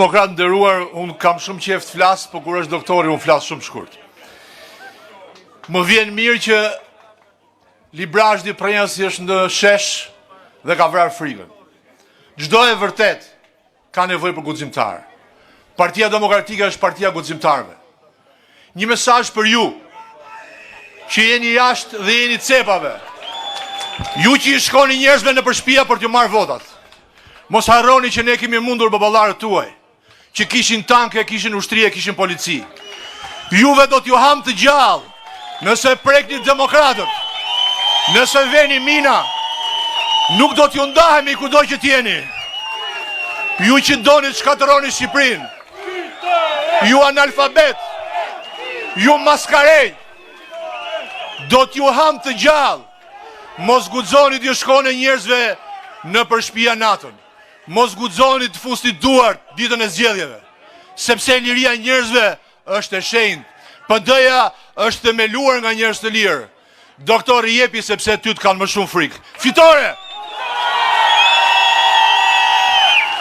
Demokrat nderuar, unë kam shumë qejf të flas, por kur është doktori unë flas shumë shkurt. Më vjen mirë që Librazhdi Prenjasi është në shesh dhe ka vrarë frikën. Çdo e vërtet ka nevojë për guximtar. Partia Demokratike është partia guximtarëve. Një mesazh për ju që jeni jashtë dhe jeni cepave. Ju që i shkoni njerëzve në përshpia për t'ju marrë votat. Mos harroni që ne kemi mundur baballarët tuaj, që kishin tanke, kishin ushtri e kishin polici. Juve do t'ju ham të gjallë, nëse prekni demokratët, nëse veni mina, nuk do t'ju ndahemi kudo që t'jeni. Ju që doni të shkatërroni Shqipërinë, ju analfabet, ju maskarej, do t'ju ham të gjallë. Mos guxoni t'ju shkoni njerëzve në përshpia natën. Mos guxoni të fusni duart ditën e zgjedhjeve, sepse liria e njerëzve është e shenjtë. PD-ja është themeluar nga njerëz të lirë. Doktori jepi sepse ty të kanë më shumë frikë. Fitore!